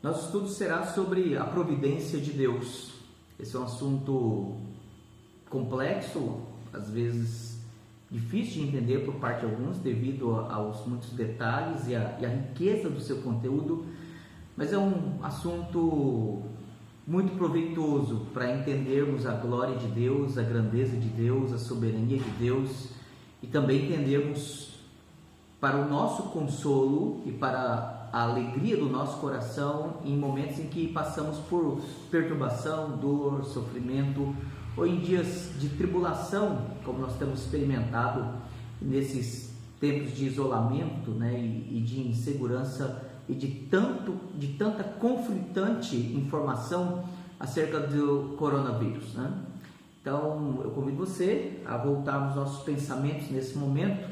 Nosso estudo será sobre a providência de Deus. Esse é um assunto complexo, às vezes difícil de entender por parte de alguns, devido aos muitos detalhes e a riqueza do seu conteúdo, mas é um assunto muito proveitoso para entendermos a glória de Deus, a grandeza de Deus, a soberania de Deus, e também entendermos para o nosso consolo e para a alegria do nosso coração em momentos em que passamos por perturbação, dor, sofrimento, ou em dias de tribulação, como nós temos experimentado nesses tempos de isolamento, e de insegurança e de tanta conflitante informação acerca do coronavírus, Então, eu convido você a voltarmos nossos pensamentos nesse momento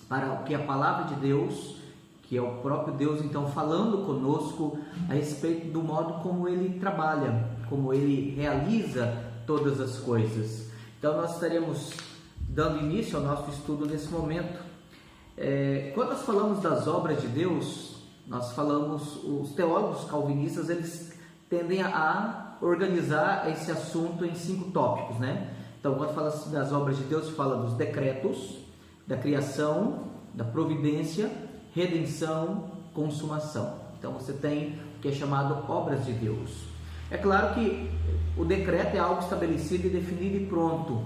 para o que a palavra de Deus, que é o próprio Deus, então, falando conosco a respeito do modo como Ele trabalha, como Ele realiza todas as coisas. Então, nós estaremos dando início ao nosso estudo nesse momento. Quando nós falamos das obras de Deus, nós falamos, os teólogos calvinistas, eles tendem a organizar esse assunto em 5 tópicos, Então, quando fala das obras de Deus, fala dos decretos, da criação, da providência, redenção, consumação. Então, você tem o que é chamado obras de Deus. É claro que o decreto é algo estabelecido e definido e pronto.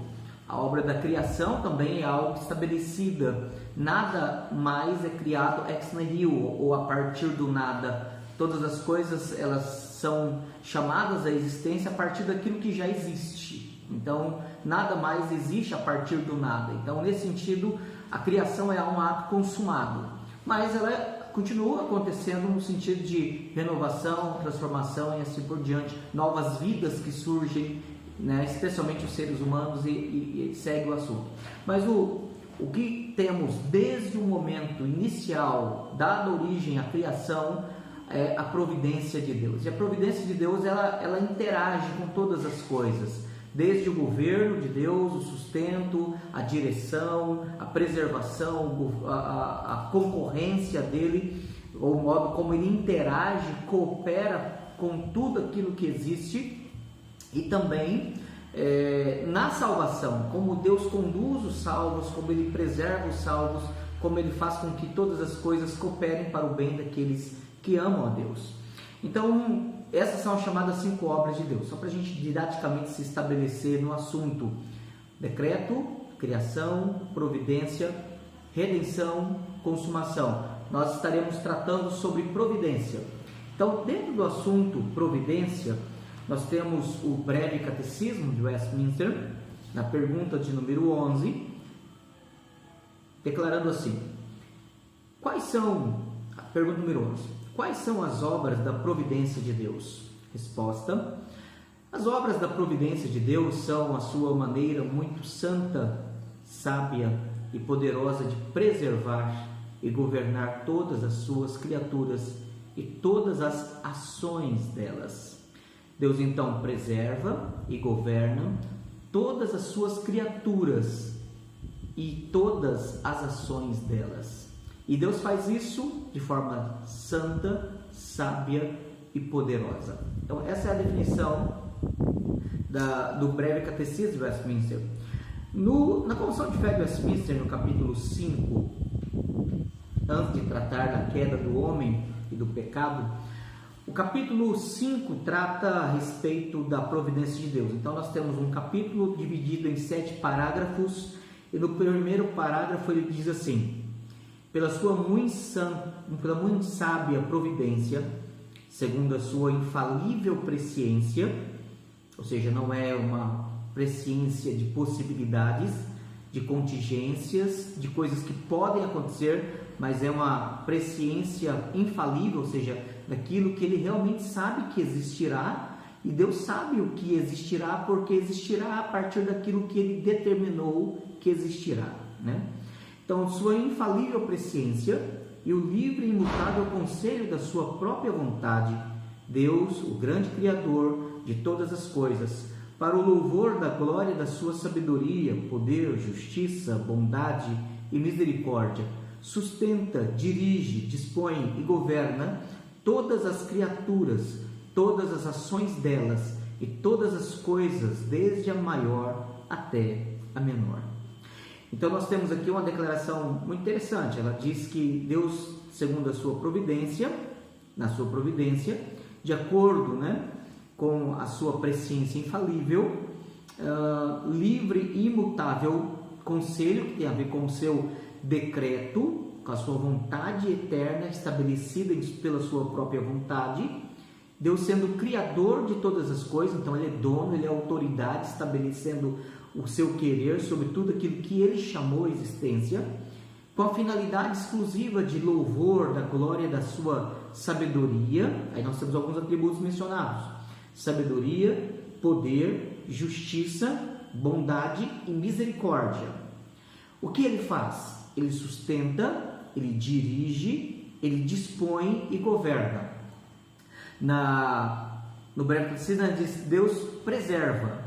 A obra da criação também é algo estabelecida. Nada mais é criado ex nihilo, ou a partir do nada. Todas as coisas, elas são chamadas à existência a partir daquilo que já existe. Então, nada mais existe a partir do nada. Então, nesse sentido, a criação é um ato consumado. Mas ela continua acontecendo no sentido de renovação, transformação e assim por diante. Novas vidas que surgem, especialmente os seres humanos, e segue o assunto. Mas o que temos desde o momento inicial, dada origem à criação, é a providência de Deus. E a providência de Deus, ela interage com todas as coisas, desde o governo de Deus, o sustento, a direção, a preservação, a concorrência dele, o modo como ele interage, coopera com tudo aquilo que existe, e também na salvação, como Deus conduz os salvos, como ele preserva os salvos, como ele faz com que todas as coisas cooperem para o bem daqueles que amam a Deus. Então, essas são as chamadas 5 obras de Deus, só para a gente didaticamente se estabelecer no assunto: decreto, criação, providência, redenção, consumação. Nós estaremos tratando sobre providência. Então, dentro do assunto providência, nós temos o breve catecismo de Westminster, na pergunta de número 11, declarando assim: pergunta número 11. Quais são as obras da providência de Deus? Resposta: as obras da providência de Deus são a sua maneira muito santa, sábia e poderosa de preservar e governar todas as suas criaturas e todas as ações delas. Deus então preserva e governa todas as suas criaturas e todas as ações delas. E Deus faz isso de forma santa, sábia e poderosa. Então, essa é a definição do breve catecismo de Westminster. Na Confissão de Fé de Westminster, no capítulo 5, antes de tratar da queda do homem e do pecado, o capítulo 5 trata a respeito da providência de Deus. Então, nós temos um capítulo dividido em 7 parágrafos, e no primeiro parágrafo ele diz assim: pela muito sábia providência, segundo a sua infalível presciência, ou seja, não é uma presciência de possibilidades, de contingências, de coisas que podem acontecer, mas é uma presciência infalível, ou seja, daquilo que ele realmente sabe que existirá, e Deus sabe o que existirá, porque existirá a partir daquilo que ele determinou que existirá, Então, sua infalível presciência e o livre e imutável conselho da sua própria vontade, Deus, o grande Criador de todas as coisas, para o louvor da glória da sua sabedoria, poder, justiça, bondade e misericórdia, sustenta, dirige, dispõe e governa todas as criaturas, todas as ações delas e todas as coisas, desde a maior até a menor. Então nós temos aqui uma declaração muito interessante. Ela diz que Deus, segundo a sua providência, na sua providência, de acordo, com a sua presciência infalível, livre e imutável conselho, que tem a ver com o seu decreto, com a sua vontade eterna estabelecida pela sua própria vontade, Deus sendo criador de todas as coisas, então Ele é dono, Ele é autoridade, estabelecendo o seu querer sobre tudo aquilo que Ele chamou a existência, com a finalidade exclusiva de louvor da glória da sua sabedoria. Aí nós temos alguns atributos mencionados: sabedoria, poder, justiça, bondade e misericórdia. O que Ele faz? Ele sustenta, Ele dirige, Ele dispõe e governa. No Breve Catecismo diz: Deus preserva.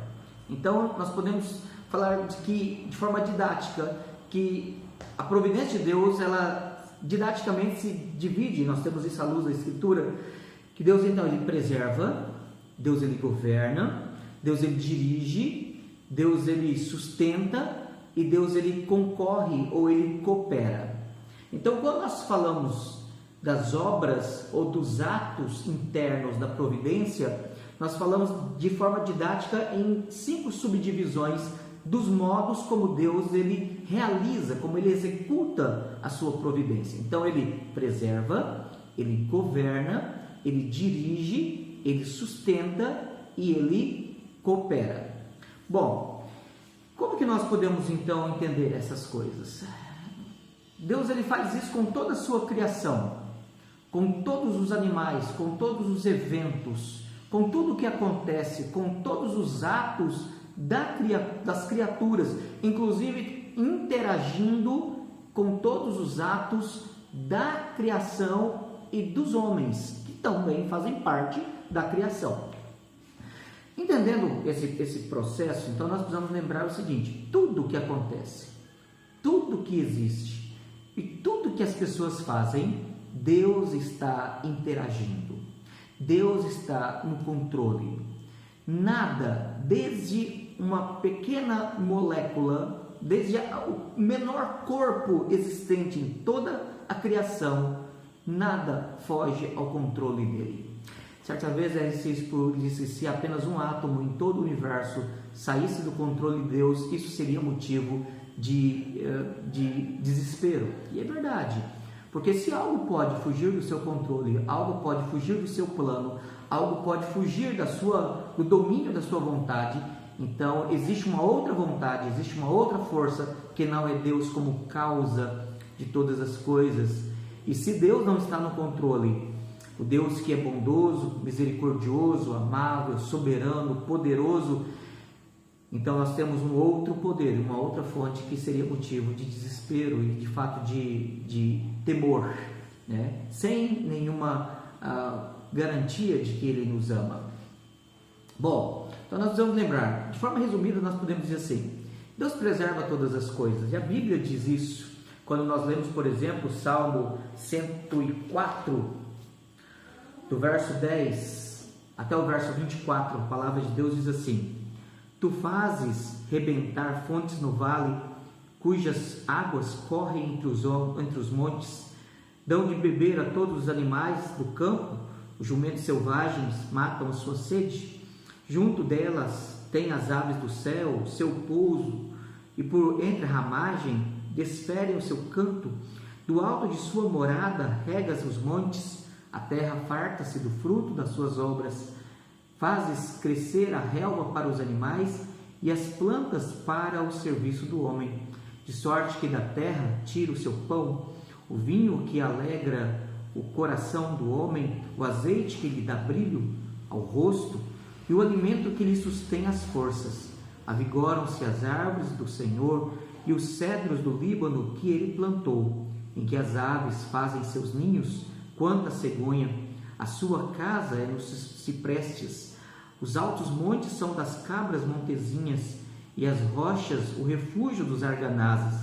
Então nós podemos falar de forma didática que a providência de Deus, ela didaticamente se divide. Nós temos isso à luz da Escritura, que Deus então Ele preserva, Deus Ele governa, Deus Ele dirige, Deus Ele sustenta e Deus Ele concorre ou Ele coopera. Então quando nós falamos das obras ou dos atos internos da providência, nós falamos de forma didática em 5 subdivisões dos modos como Deus Ele realiza, como Ele executa a sua providência. Então Ele preserva, Ele governa, Ele dirige, Ele sustenta e Ele coopera. Bom, como que nós podemos então entender essas coisas? Deus Ele faz isso com toda a sua criação, com todos os animais, com todos os eventos, com tudo o que acontece, com todos os atos das criaturas, inclusive interagindo com todos os atos da criação e dos homens, que também fazem parte da criação. Entendendo esse processo, então nós precisamos lembrar o seguinte: tudo que acontece, tudo que existe e tudo que as pessoas fazem, Deus está interagindo, Deus está no controle. Nada, desde uma pequena molécula, desde o menor corpo existente em toda a criação, nada foge ao controle dele. Certa vez R.C. Sproul disse: se apenas um átomo em todo o universo saísse do controle de Deus, isso seria motivo de desespero. E é verdade, porque se algo pode fugir do seu controle, algo pode fugir do seu plano, algo pode fugir do domínio da sua vontade, então existe uma outra vontade, existe uma outra força que não é Deus como causa de todas as coisas. E se Deus não está no controle, o Deus que é bondoso, misericordioso, amável, soberano, poderoso, então nós temos um outro poder, uma outra fonte que seria motivo de desespero e de fato de temor, sem nenhuma garantia de que Ele nos ama. Bom, então nós precisamos lembrar, de forma resumida nós podemos dizer assim: Deus preserva todas as coisas, e a Bíblia diz isso quando nós lemos, por exemplo, o Salmo 104, do verso 10 até o verso 24, a palavra de Deus diz assim: Tu fazes rebentar fontes no vale, cujas águas correm entre os montes, dão de beber a todos os animais do campo, os jumentos selvagens matam a sua sede, junto delas tem as aves do céu, seu pouso, e por entre a ramagem desferem o seu canto, do alto de sua morada regas os montes, a terra farta-se do fruto das suas obras, fazes crescer a relva para os animais e as plantas para o serviço do homem, de sorte que da terra tira o seu pão, o vinho que alegra o coração do homem, o azeite que lhe dá brilho ao rosto e o alimento que lhe sustém as forças. Avigoram-se as árvores do Senhor e os cedros do Líbano que Ele plantou, em que as aves fazem seus ninhos, quanta cegonha. A sua casa é nos ciprestes. Os altos montes são das cabras montezinhas, e as rochas o refúgio dos arganazes.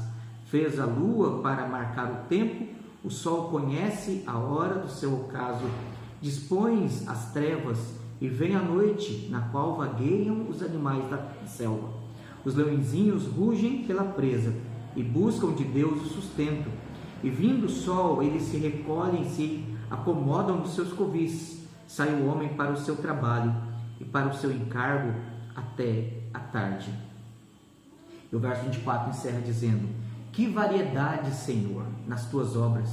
Fez a lua para marcar o tempo, o sol conhece a hora do seu ocaso, dispões as trevas e vem a noite, na qual vagueiam os animais da selva. Os leõezinhos rugem pela presa e buscam de Deus o sustento. E vindo o sol, eles se recolhem e se acomodam nos seus covis. Sai o homem para o seu trabalho e para o seu encargo até a tarde. E o verso 24 encerra dizendo: que variedade, Senhor, nas tuas obras,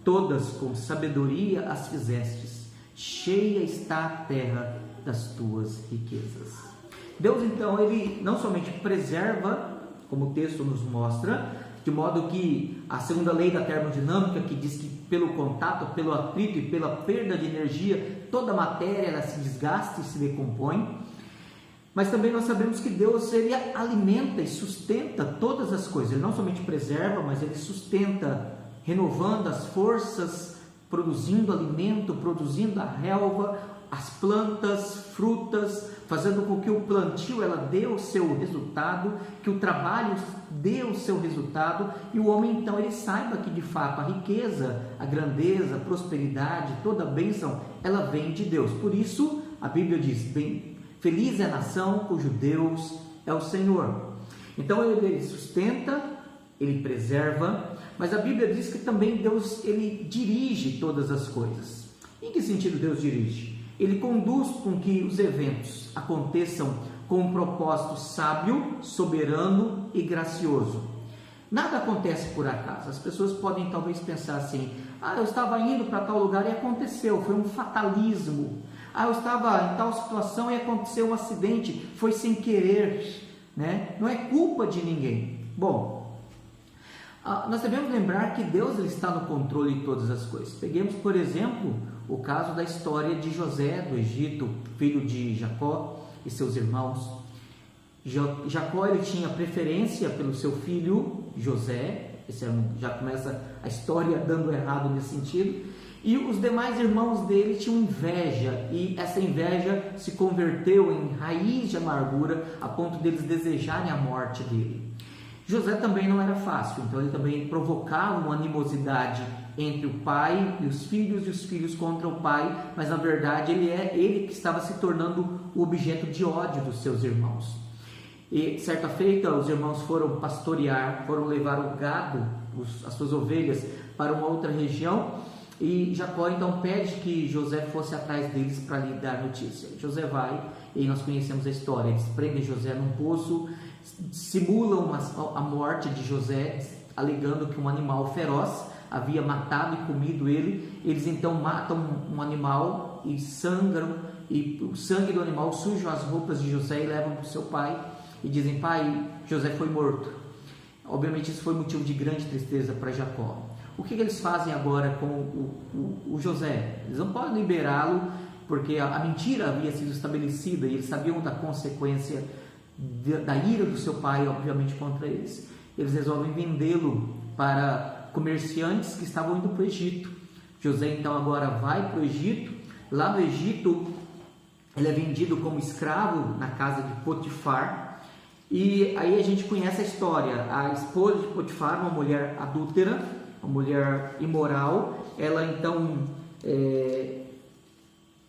todas com sabedoria as fizestes, cheia está a terra das tuas riquezas. Deus, então, ele não somente preserva, como o texto nos mostra, de modo que a segunda lei da termodinâmica, que diz que pelo contato, pelo atrito e pela perda de energia, toda a matéria ela se desgasta e se decompõe. Mas também nós sabemos que Deus, ele alimenta e sustenta todas as coisas. Ele não somente preserva, mas ele sustenta, renovando as forças, produzindo alimento, produzindo a relva, as plantas, frutas, fazendo com que o plantio ela dê o seu resultado, que o trabalho dê o seu resultado, e o homem então ele saiba que de fato a riqueza, a grandeza, a prosperidade, toda a bênção, ela vem de Deus. Por isso a Bíblia diz: bem, feliz é a nação cujo Deus é o Senhor. Então ele sustenta, ele preserva, mas a Bíblia diz que também Deus ele dirige todas as coisas. Em que sentido Deus dirige? Ele conduz com que os eventos aconteçam com um propósito sábio, soberano e gracioso. Nada acontece por acaso. As pessoas podem talvez pensar assim: eu estava indo para tal lugar e aconteceu, foi um fatalismo. Eu estava em tal situação e aconteceu um acidente, foi sem querer, né? Não é culpa de ninguém. Bom, nós devemos lembrar que Deus ele está no controle de todas as coisas. Peguemos, por exemplo, o caso da história de José do Egito, filho de Jacó e seus irmãos. Jacó ele tinha preferência pelo seu filho José. Já começa a história dando errado nesse sentido. E os demais irmãos dele tinham inveja, e essa inveja se converteu em raiz de amargura a ponto deles desejarem a morte dele. José também não era fácil, então ele também provocava uma animosidade entre o pai e os filhos contra o pai, mas na verdade ele que estava se tornando o objeto de ódio dos seus irmãos. E certa feita os irmãos foram pastorear, foram levar o gado, as suas ovelhas, para uma outra região, e Jacó então pede que José fosse atrás deles para lhe dar notícia. José vai, e nós conhecemos a história. Eles prendem José num poço, simulam a morte de José, alegando que um animal feroz havia matado e comido ele. Eles então matam um animal e sangram, e o sangue do animal suja as roupas de José e levam para o seu pai e dizem: pai, José foi morto. Obviamente isso foi motivo de grande tristeza para Jacó. O que eles fazem agora com o José? Eles não podem liberá-lo, porque a mentira havia sido estabelecida e eles sabiam da consequência da ira do seu pai, obviamente, contra eles. Eles resolvem vendê-lo para comerciantes que estavam indo para o Egito. José então agora vai para o Egito. Lá no Egito ele é vendido como escravo na casa de Potifar, e aí a gente conhece a história. A esposa de Potifar, uma mulher adúltera, uma mulher imoral, ela então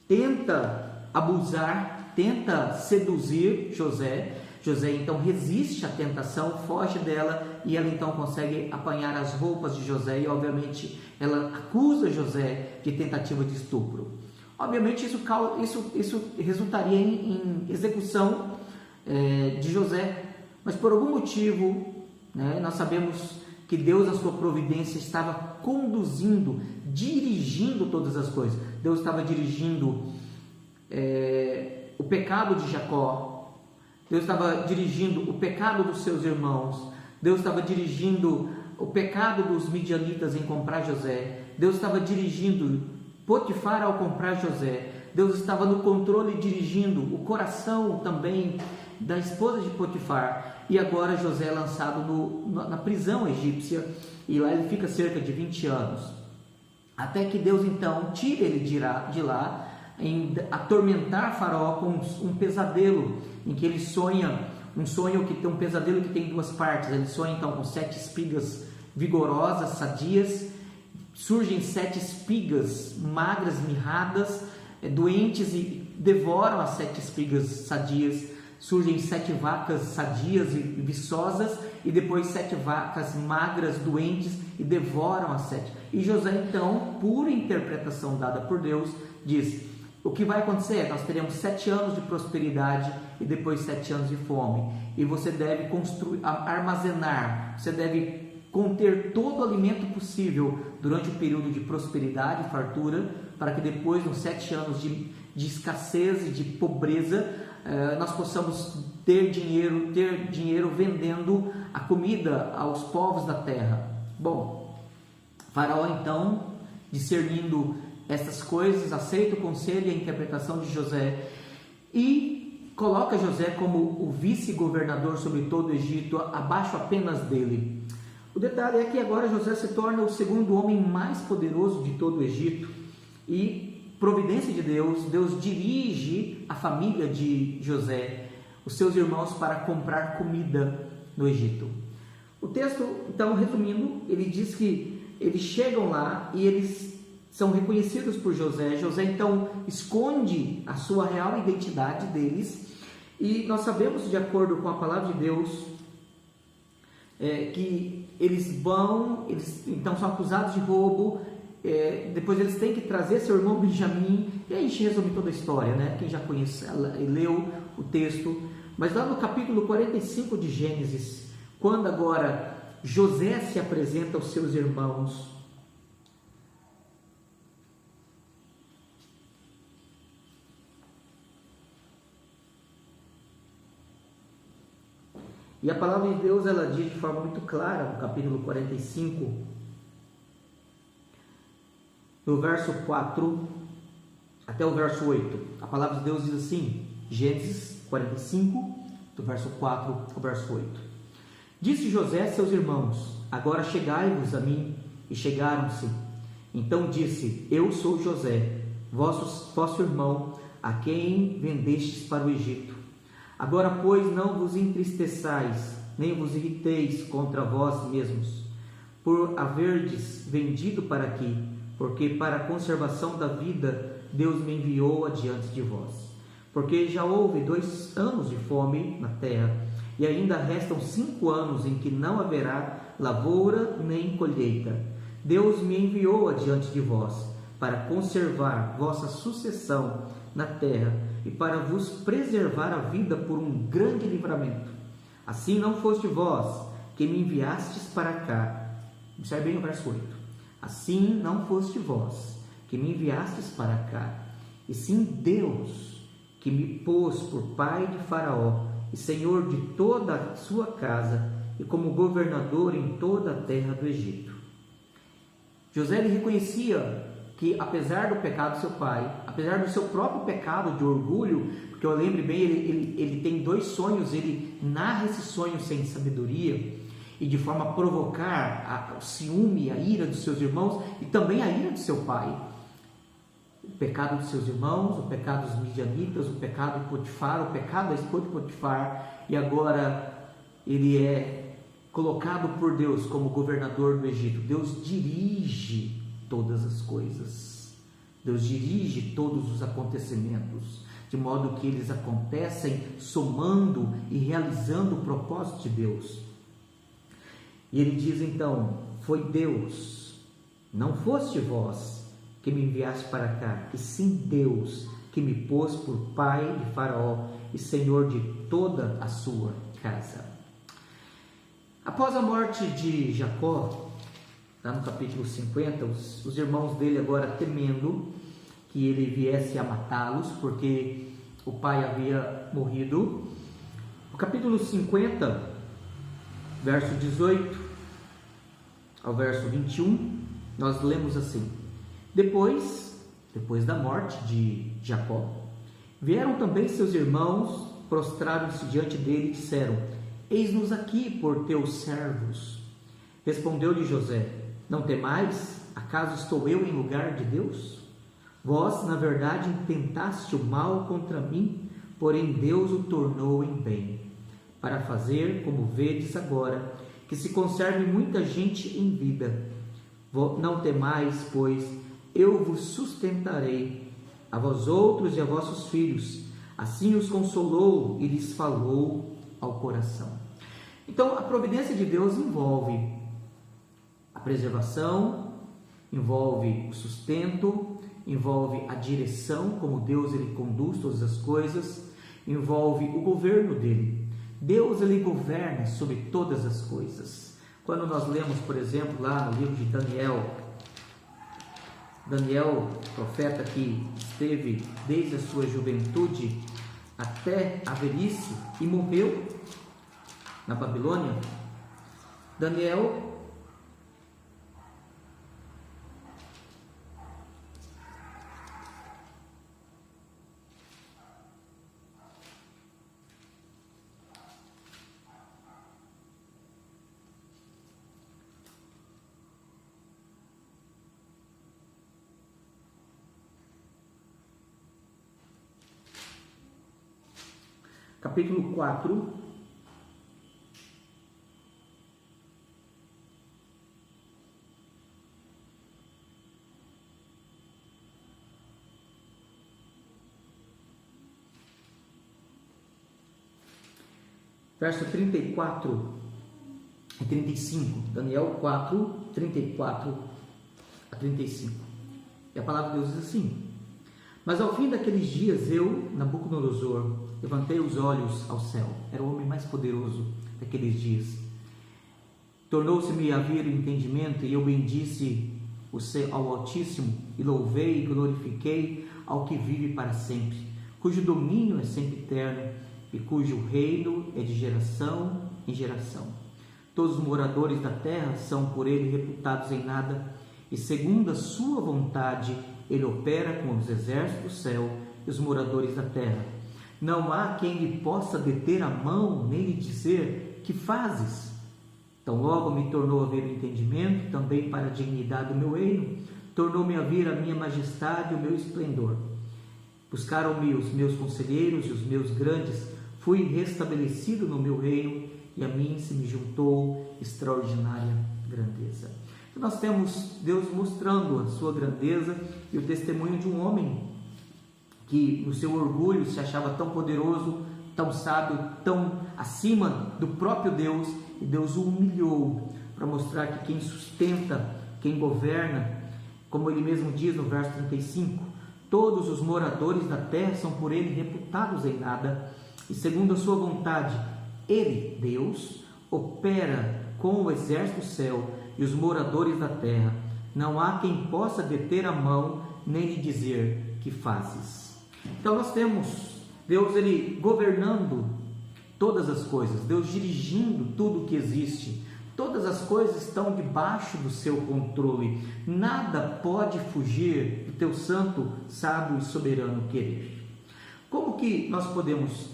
tenta abusar, tenta seduzir José. José então resiste à tentação, foge dela, e ela então consegue apanhar as roupas de José, e obviamente ela acusa José de tentativa de estupro. Obviamente isso resultaria em execução de José, mas por algum motivo, né, nós sabemos que Deus, na sua providência, estava conduzindo, dirigindo todas as coisas. Deus estava dirigindo o pecado de Jacó, Deus estava dirigindo o pecado dos seus irmãos, Deus estava dirigindo o pecado dos midianitas em comprar José, Deus estava dirigindo Potifar ao comprar José, Deus estava no controle dirigindo o coração também da esposa de Potifar, e agora José é lançado na prisão egípcia, e lá ele fica cerca de 20 anos, até que Deus então tira ele de lá, em atormentar Faraó com um pesadelo, em que ele sonha, um pesadelo que tem duas partes. Ele sonha então com 7 espigas vigorosas, sadias, surgem 7 espigas magras, mirradas, doentes, e devoram as 7 espigas sadias. Surgem 7 vacas sadias e viçosas, e depois 7 vacas magras, doentes, e devoram as 7. E José, então, por interpretação dada por Deus, diz: o que vai acontecer? Nós teremos 7 anos de prosperidade e depois 7 anos de fome. E você deve armazenar, você deve conter todo o alimento possível durante o período de prosperidade e fartura, para que depois, nos 7 anos de escassez e de pobreza, nós possamos ter dinheiro vendendo a comida aos povos da terra. Bom, Faraó, então, discernindo estas coisas, aceita o conselho e a interpretação de José e coloca José como o vice-governador sobre todo o Egito, abaixo apenas dele. O detalhe é que agora José se torna o segundo homem mais poderoso de todo o Egito, e providência de Deus, Deus dirige a família de José, os seus irmãos, para comprar comida no Egito. O texto, então, resumindo, ele diz que eles chegam lá e eles são reconhecidos por José. José, então, esconde a sua real identidade deles, e nós sabemos, de acordo com a palavra de Deus, que eles então são acusados de roubo. Depois eles têm que trazer seu irmão Benjamim, e aí a gente resume toda a história, né? Quem já conhece, leu o texto. Mas lá no capítulo 45 de Gênesis, quando agora José se apresenta aos seus irmãos, e a palavra de Deus, ela diz de forma muito clara, no capítulo 45, no verso 4 até o verso 8, a palavra de Deus diz assim, Gênesis 45, do verso 4 ao verso 8. Disse José a seus irmãos: agora chegai-vos a mim. E chegaram-se. Então disse: eu sou José, vosso irmão, a quem vendestes para o Egito. Agora, pois, não vos entristeçais, nem vos irriteis contra vós mesmos, por haverdes vendido para aqui, porque para a conservação da vida Deus me enviou adiante de vós. Porque já houve 2 anos de fome na terra, e ainda restam 5 anos em que não haverá lavoura nem colheita. Deus me enviou adiante de vós, para conservar vossa sucessão na terra, e para vos preservar a vida por um grande livramento. Assim não foste vós que me enviastes para cá. Observe bem o verso 8. Assim não foste vós que me enviastes para cá, e sim Deus, que me pôs por pai de Faraó e senhor de toda a sua casa, e como governador em toda a terra do Egito. José, ele reconhecia que, apesar do pecado do seu pai, apesar do seu próprio pecado de orgulho, porque eu lembro bem, ele tem 2 sonhos, ele narra esses sonhos sem sabedoria, e de forma a provocar o ciúme, a ira dos seus irmãos, e também a ira do seu pai. O pecado dos seus irmãos, o pecado dos midianitas, o pecado de Potifar, o pecado da esposa de Potifar, e agora ele é colocado por Deus como governador do Egito. Deus dirige todas as coisas, Deus dirige todos os acontecimentos, de modo que eles acontecem somando e realizando o propósito de Deus. E ele diz então: foi Deus, não foste vós que me enviaste para cá, e sim Deus que me pôs por pai de Faraó e senhor de toda a sua casa. Após a morte de Jacó, lá no capítulo 50, os irmãos dele agora temendo que ele viesse a matá-los, porque o pai havia morrido. No capítulo 50, verso 18 ao verso 21, nós lemos assim: Depois da morte de Jacó, vieram também seus irmãos, prostraram-se diante dele e disseram: Eis-nos aqui por teus servos. Respondeu-lhe José: Não temais, acaso estou eu em lugar de Deus? Vós, na verdade, intentaste o mal contra mim, porém Deus o tornou em bem, para fazer, como vedes agora, que se conserve muita gente em vida. Não temais, pois eu vos sustentarei, a vós outros e a vossos filhos. Assim os consolou e lhes falou ao coração. Então, a providência de Deus envolve a preservação, envolve o sustento, envolve a direção, como Deus ele conduz todas as coisas, envolve o governo dele. Deus ele governa sobre todas as coisas. Quando nós lemos, por exemplo, lá no livro de Daniel, profeta que esteve desde a sua juventude até a velhice e morreu na Babilônia, Daniel capítulo 4, verso 34 e 35, Daniel 4, 34 a 35, e a palavra de Deus diz assim: mas ao fim daqueles dias eu, Nabucodonosor, levantei os olhos ao céu. Era o homem mais poderoso daqueles dias. Tornou-se-me a vir o entendimento, e eu bendisse ao Altíssimo, e louvei e glorifiquei ao que vive para sempre, cujo domínio é sempre eterno, e cujo reino é de geração em geração. Todos os moradores da terra são por ele reputados em nada, e segundo a sua vontade ele opera com os exércitos do céu e os moradores da terra. Não há quem lhe possa deter a mão, nem lhe dizer: que fazes? Então logo me tornou a ver o entendimento, também para a dignidade do meu reino, tornou-me a vir a minha majestade e o meu esplendor. Buscaram-me os meus conselheiros e os meus grandes, fui restabelecido no meu reino, e a mim se me juntou extraordinária grandeza. Então nós temos Deus mostrando a sua grandeza e o testemunho de um homem que no seu orgulho se achava tão poderoso, tão sábio, tão acima do próprio Deus, e Deus o humilhou para mostrar que quem sustenta, quem governa, como ele mesmo diz no verso 35, todos os moradores da terra são por ele reputados em nada, e segundo a sua vontade, ele, Deus, opera com o exército do céu e os moradores da terra. Não há quem possa deter a mão, nem lhe dizer: que fazes? Então nós temos Deus ele governando todas as coisas, Deus dirigindo tudo o que existe. Todas as coisas estão debaixo do seu controle. Nada pode fugir do teu santo, sábio e soberano querer. Como que nós podemos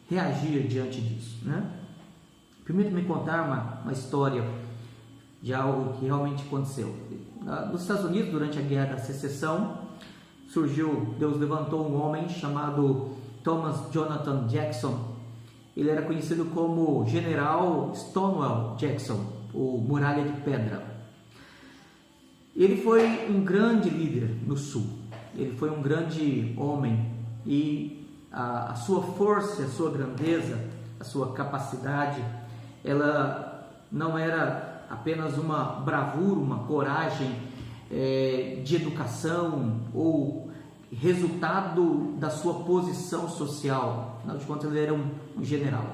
reagir diante disso, né? Permita-me contar uma história de algo que realmente aconteceu. Nos Estados Unidos, durante a Guerra da Secessão, Deus levantou um homem chamado Thomas Jonathan Jackson. Ele era conhecido como General Stonewall Jackson, o Muralha de Pedra. Ele foi um grande líder no Sul. Ele foi um grande homem, e a sua força, a sua grandeza, a sua capacidade, ela não era apenas uma bravura, uma coragem de educação ou resultado da sua posição social. Afinal de contas, ele era um general.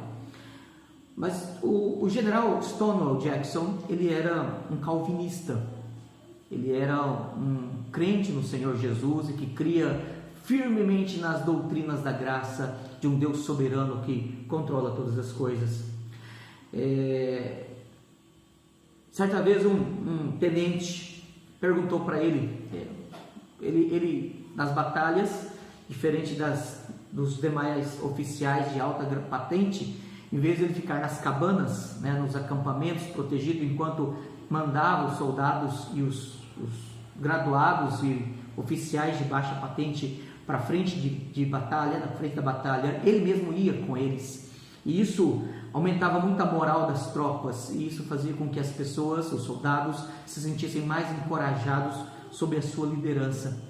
Mas o general Stonewall Jackson, ele era um calvinista. Ele era um crente no Senhor Jesus e que cria firmemente nas doutrinas da graça de um Deus soberano que controla todas as coisas. Certa vez um tenente perguntou para ele nas batalhas, diferente dos demais oficiais de alta patente, em vez de ele ficar nas cabanas, né, nos acampamentos protegido enquanto mandava os soldados e os graduados e oficiais de baixa patente para frente de batalha, na frente da batalha, ele mesmo ia com eles. E isso aumentava muito a moral das tropas, e isso fazia com que as pessoas, os soldados, se sentissem mais encorajados sob a sua liderança.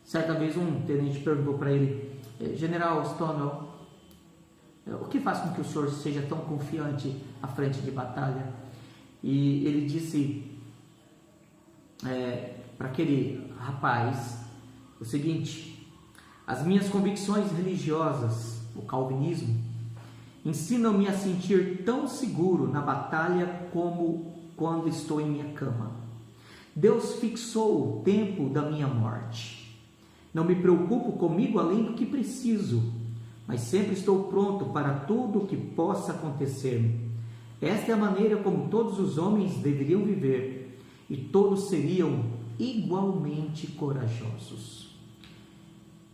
Certa vez um tenente perguntou para ele: General Stonewall, o que faz com que o senhor seja tão confiante à frente de batalha? E ele disse para aquele rapaz o seguinte: as minhas convicções religiosas, o calvinismo, ensinam-me a sentir tão seguro na batalha como quando estou em minha cama. Deus fixou o tempo da minha morte. Não me preocupo comigo além do que preciso, mas sempre estou pronto para tudo o que possa acontecer. Esta é a maneira como todos os homens deveriam viver, e todos seriam igualmente corajosos.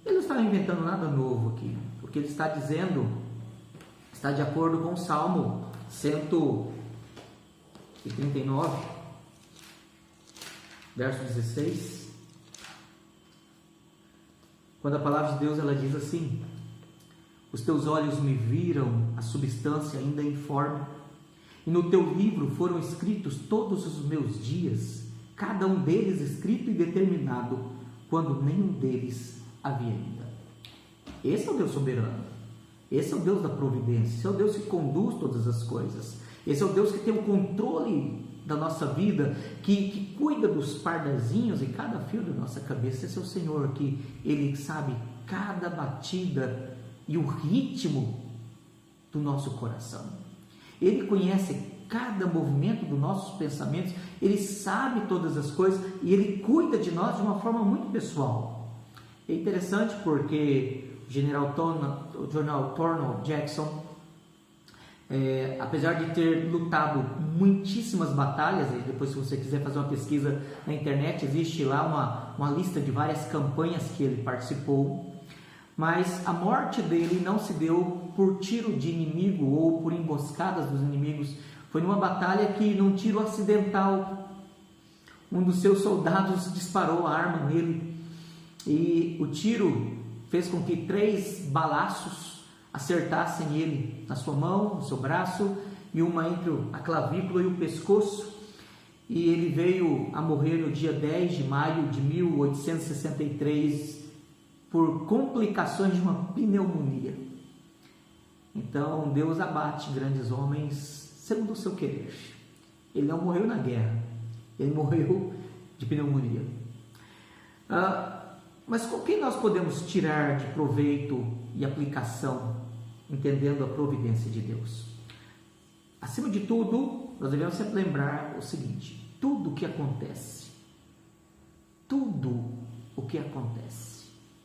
Ele não está inventando nada novo aqui. O que ele está dizendo está de acordo com o Salmo 139, verso 16. Quando a palavra de Deus ela diz assim: os teus olhos me viram a substância ainda informe, e no teu livro foram escritos todos os meus dias, cada um deles escrito e determinado, quando nenhum deles havia ainda. Esse é o Deus soberano, esse é o Deus da providência, esse é o Deus que conduz todas as coisas, esse é o Deus que tem o controle da nossa vida, que cuida dos pardazinhos e cada fio da nossa cabeça. Esse é o Senhor que Ele sabe cada batida e o ritmo do nosso coração. Ele conhece cada movimento dos nossos pensamentos, Ele sabe todas as coisas e Ele cuida de nós de uma forma muito pessoal. É interessante porque o General Thornton Jackson, apesar de ter lutado muitíssimas batalhas, e depois se você quiser fazer uma pesquisa na internet, existe lá uma lista de várias campanhas que ele participou, mas a morte dele não se deu por tiro de inimigo ou por emboscadas dos inimigos. Foi numa batalha que, num tiro acidental, um dos seus soldados disparou a arma nele, e o tiro fez com que 3 balaços acertassem ele na sua mão, no seu braço, e uma entre a clavícula e o pescoço, e ele veio a morrer no dia 10 de maio de 1863 por complicações de uma pneumonia. Então Deus abate grandes homens segundo o seu querer. Ele não morreu na guerra, ele morreu de pneumonia. Mas o que nós podemos tirar de proveito e aplicação, entendendo a providência de Deus? Acima de tudo, nós devemos sempre lembrar o seguinte: tudo o que acontece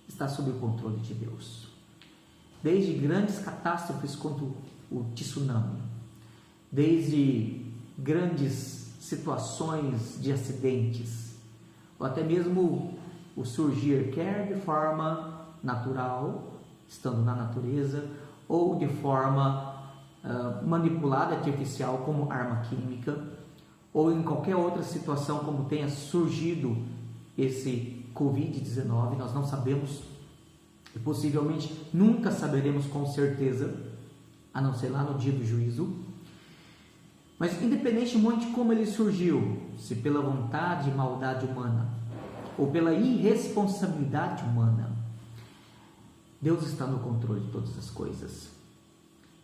está sob o controle de Deus. Desde grandes catástrofes como o tsunami, desde grandes situações de acidentes, ou até mesmo o surgir quer de forma natural, estando na natureza, ou de forma manipulada, artificial, como arma química, ou em qualquer outra situação como tenha surgido esse Covid-19, nós não sabemos e possivelmente nunca saberemos com certeza, a não ser lá no dia do juízo. Mas independentemente de como ele surgiu, se pela vontade e maldade humana, ou pela irresponsabilidade humana, Deus está no controle de todas as coisas.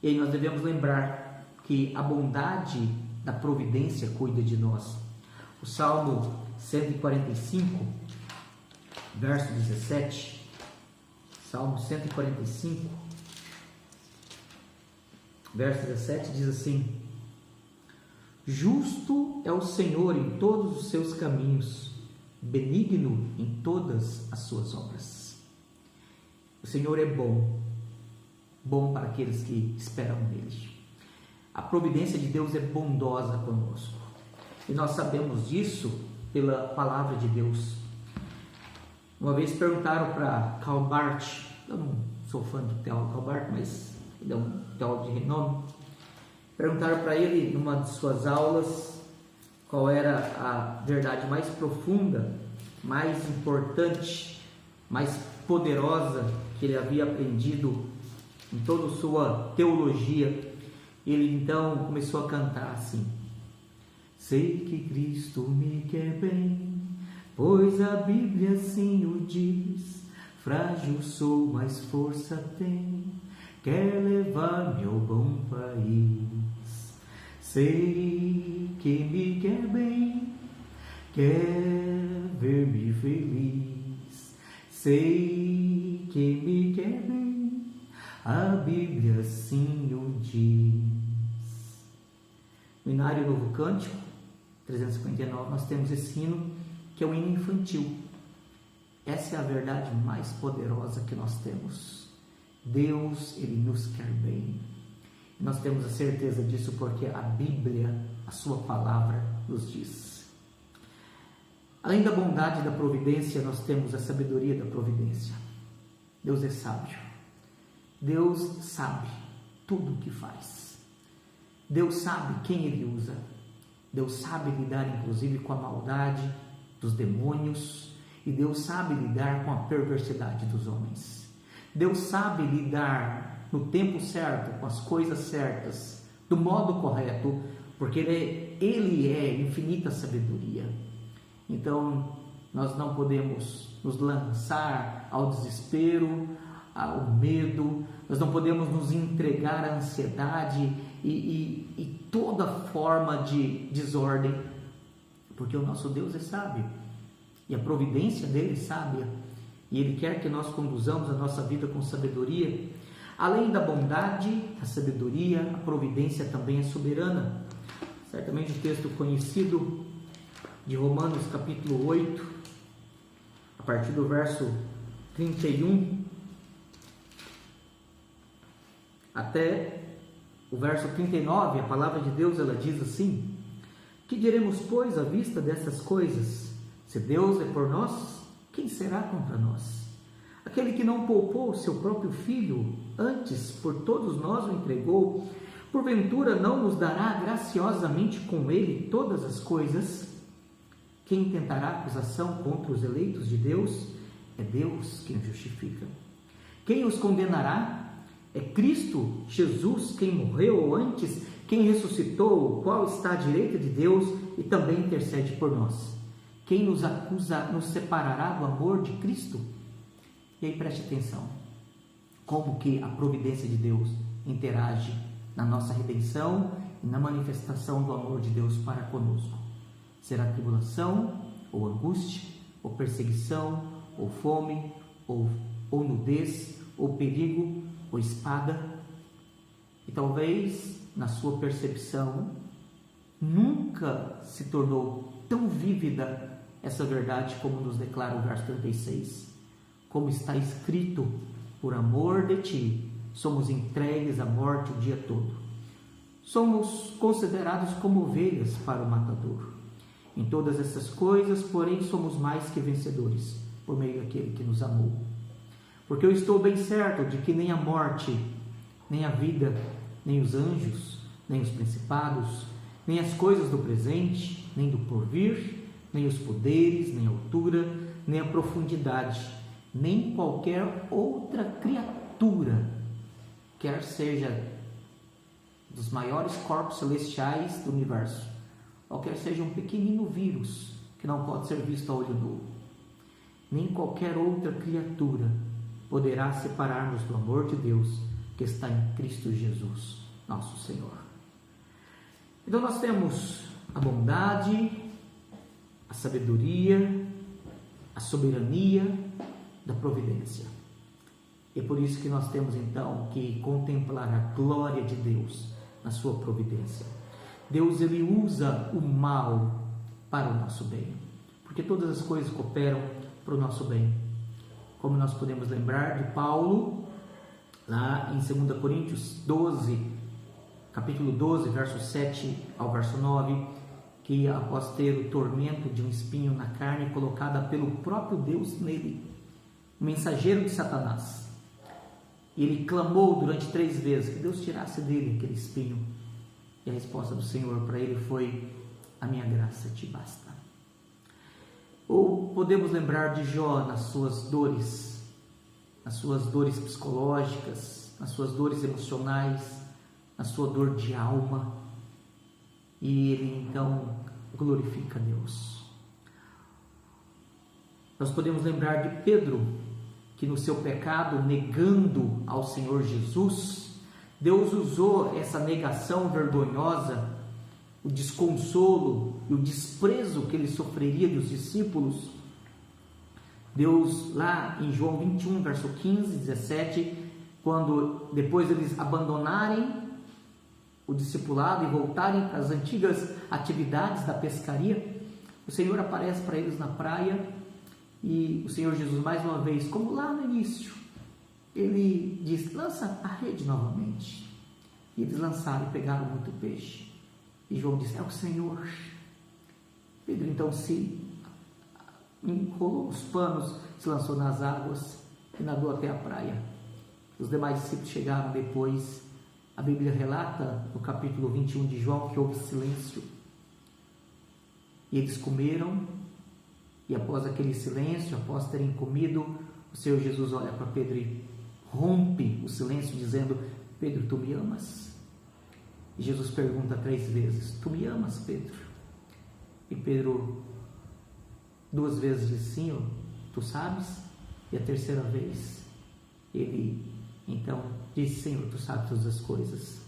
E aí nós devemos lembrar que a bondade da providência cuida de nós. O Salmo 145, verso 17, Salmo 145, verso 17 diz assim: justo é o Senhor em todos os seus caminhos, benigno em todas as suas obras. O Senhor é bom para aqueles que esperam nele. A providência de Deus é bondosa conosco, e nós sabemos disso pela palavra de Deus. Uma vez perguntaram para Karl Barth, eu não sou fã do teólogo Karl Barth, mas ele é um teólogo de renome. Perguntaram para ele, numa de suas aulas, qual era a verdade mais profunda, mais importante, mais poderosa que ele havia aprendido em toda a sua teologia. Ele então começou a cantar assim: sei que Cristo me quer bem, pois a Bíblia assim o diz. Frágil sou, mas força tenho, quer levar-me ao bom país. Sei que me quer bem, quer ver-me feliz. Sei que me quer bem, a Bíblia assim o diz. No Inário Novo Cântico 359, nós temos esse hino, que é um hino infantil. Essa é a verdade mais poderosa que nós temos. Deus, Ele nos quer bem. E nós temos a certeza disso porque a Bíblia, a sua palavra, nos diz. Além da bondade da providência, nós temos a sabedoria da providência. Deus é sábio. Deus sabe tudo o que faz. Deus sabe quem Ele usa. Deus sabe lidar, inclusive, com a maldade dos demônios. E Deus sabe lidar com a perversidade dos homens. Deus sabe lidar no tempo certo, com as coisas certas, do modo correto, porque Ele é infinita sabedoria. Então, nós não podemos nos lançar ao desespero, ao medo, nós não podemos nos entregar à ansiedade e toda forma de desordem, porque o nosso Deus é sábio. E a providência dele é sábia, e ele quer que nós conduzamos a nossa vida com sabedoria. Além da bondade, a sabedoria, a providência também é soberana. Certamente o texto conhecido de Romanos capítulo 8, a partir do verso 31 até o verso 39, a palavra de Deus ela diz assim: que diremos, pois, à vista dessas coisas? Se Deus é por nós, quem será contra nós? Aquele que não poupou o seu próprio filho, antes por todos nós o entregou, porventura não nos dará graciosamente com ele todas as coisas? Quem tentará acusação contra os eleitos de Deus? É Deus quem os justifica. Quem os condenará? É Cristo Jesus quem morreu, ou antes, quem ressuscitou, o qual está à direita de Deus e também intercede por nós. Quem nos acusa, nos separará do amor de Cristo? E aí preste atenção, como que a providência de Deus interage na nossa redenção e na manifestação do amor de Deus para conosco. Será tribulação, ou angústia, ou perseguição, ou fome, ou nudez, ou perigo, ou espada. E talvez na sua percepção nunca se tornou tão vívida essa verdade como nos declara o verso 36. Como está escrito, por amor de ti, somos entregues à morte o dia todo. Somos considerados como ovelhas para o matador. Em todas essas coisas, porém, somos mais que vencedores, por meio daquele que nos amou. Porque eu estou bem certo de que nem a morte, nem a vida, nem os anjos, nem os principados, nem as coisas do presente, nem do porvir, nem os poderes, nem a altura, nem a profundidade, nem qualquer outra criatura, quer seja dos maiores corpos celestiais do universo, ou quer seja um pequenino vírus que não pode ser visto a olho nu, nem qualquer outra criatura poderá separar-nos do amor de Deus que está em Cristo Jesus, nosso Senhor. Então nós temos a bondade, a sabedoria, a soberania da providência. E é por isso que nós temos então que contemplar a glória de Deus na sua providência. Deus ele usa o mal para o nosso bem, porque todas as coisas cooperam para o nosso bem. Como nós podemos lembrar de Paulo, lá em 2 Coríntios 12, capítulo 12, verso 7 ao verso 9, que após ter o tormento de um espinho na carne colocada pelo próprio Deus nele, mensageiro de Satanás, ele clamou durante 3 vezes que Deus tirasse dele aquele espinho, e a resposta do Senhor para ele foi: a minha graça te basta. Ou podemos lembrar de Jó nas suas dores psicológicas, nas suas dores emocionais, na sua dor de alma, e ele então glorifica a Deus. Nós podemos lembrar de Pedro, que no seu pecado, negando ao Senhor Jesus, Deus usou essa negação vergonhosa, o desconsolo e o desprezo que ele sofreria dos discípulos. Deus, lá em João 21, verso 15, 17, quando depois eles abandonarem o discipulado e voltarem para as antigas atividades da pescaria, o Senhor aparece para eles na praia, e o Senhor Jesus, mais uma vez, como lá no início, ele diz: lança a rede novamente. E eles lançaram e pegaram muito peixe. E João disse: é o Senhor. Pedro então se enrolou os panos, se lançou nas águas e nadou até a praia. Os demais discípulos chegaram depois. A Bíblia relata no capítulo 21 de João que houve silêncio. E eles comeram, e após aquele silêncio, após terem comido, o Senhor Jesus olha para Pedro e rompe o silêncio dizendo: Pedro, tu me amas? E Jesus pergunta 3 vezes: tu me amas, Pedro? E Pedro 2 vezes diz: sim, tu sabes? E a 3ª vez ele então diz: Senhor, tu sabes todas as coisas.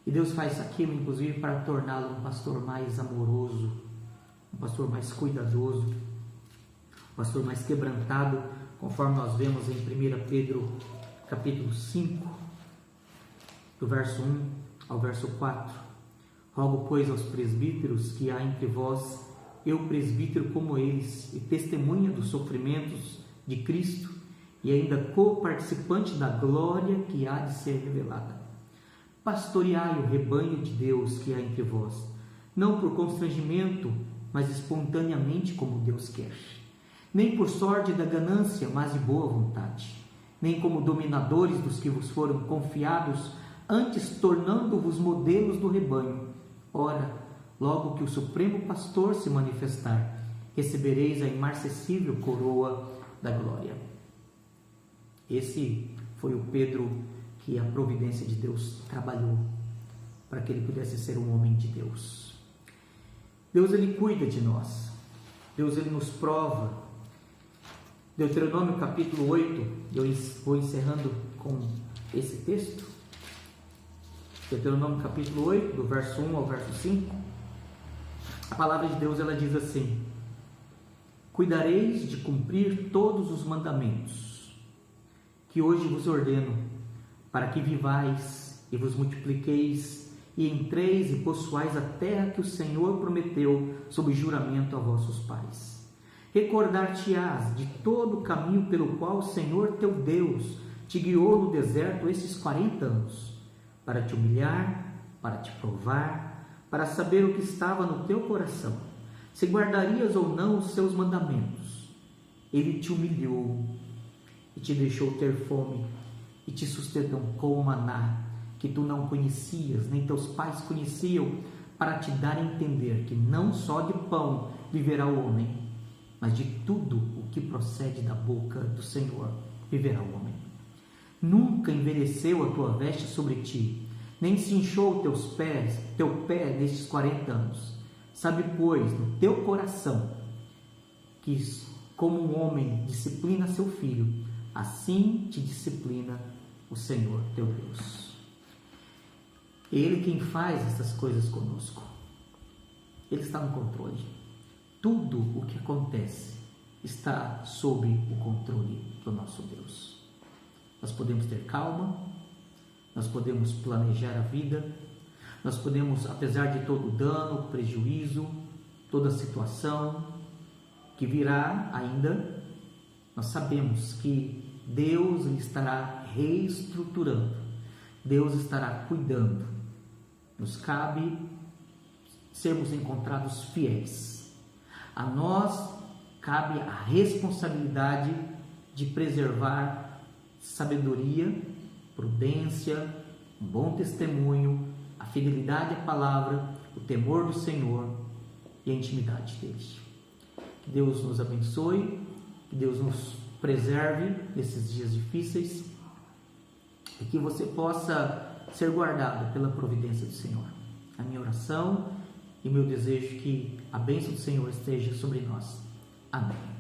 E Deus faz aquilo inclusive para torná-lo um pastor mais amoroso, um pastor mais cuidadoso, um pastor mais quebrantado, conforme nós vemos em 1 Pedro capítulo 5, do verso 1 ao verso 4. Rogo, pois, aos presbíteros que há entre vós, eu presbítero como eles, e testemunha dos sofrimentos de Cristo, e ainda co-participante da glória que há de ser revelada. Pastoreai o rebanho de Deus que há entre vós, não por constrangimento, mas espontaneamente como Deus quer, nem por sorte da ganância, mas de boa vontade, nem como dominadores dos que vos foram confiados, antes tornando-vos modelos do rebanho. Ora, logo que o Supremo Pastor se manifestar, recebereis a imarcessível coroa da glória. Esse foi o Pedro que a providência de Deus trabalhou para que ele pudesse ser um homem de Deus. Deus, ele cuida de nós. Deus, ele nos prova. Deuteronômio capítulo 8, eu vou encerrando com esse texto. Deuteronômio capítulo 8, do verso 1 ao verso 5. A palavra de Deus, ela diz assim: cuidareis de cumprir todos os mandamentos que hoje vos ordeno, para que vivais e vos multipliqueis e entreis e possuais a terra que o Senhor prometeu sob juramento a vossos pais. Recordar-te-ás de todo o caminho pelo qual o Senhor teu Deus te guiou no deserto esses 40 anos, para te humilhar, para te provar, para saber o que estava no teu coração, se guardarias ou não os seus mandamentos. Ele te humilhou e te deixou ter fome, e te sustentou com o maná, que tu não conhecias, nem teus pais conheciam, para te dar a entender que não só de pão viverá o homem, mas de tudo o que procede da boca do Senhor viverá o homem. Nunca envelheceu a tua veste sobre ti, nem se inchou teu pé nestes 40 anos. Sabe, pois, no teu coração, que como um homem disciplina seu filho, assim te disciplina o Senhor teu Deus. É Ele quem faz essas coisas conosco. Ele está no controle. Tudo o que acontece está sob o controle do nosso Deus. Nós podemos ter calma, nós podemos planejar a vida, nós podemos, apesar de todo o dano, prejuízo, toda a situação que virá ainda, nós sabemos que Deus estará reestruturando, Deus estará cuidando. Nos cabe sermos encontrados fiéis. A nós cabe a responsabilidade de preservar sabedoria, prudência, um bom testemunho, a fidelidade à palavra, o temor do Senhor e a intimidade dele. Que Deus nos abençoe, que Deus nos preserve nesses dias difíceis e que você possa ser guardado pela providência do Senhor. A minha oração e meu desejo é que a bênção do Senhor esteja sobre nós. Amém.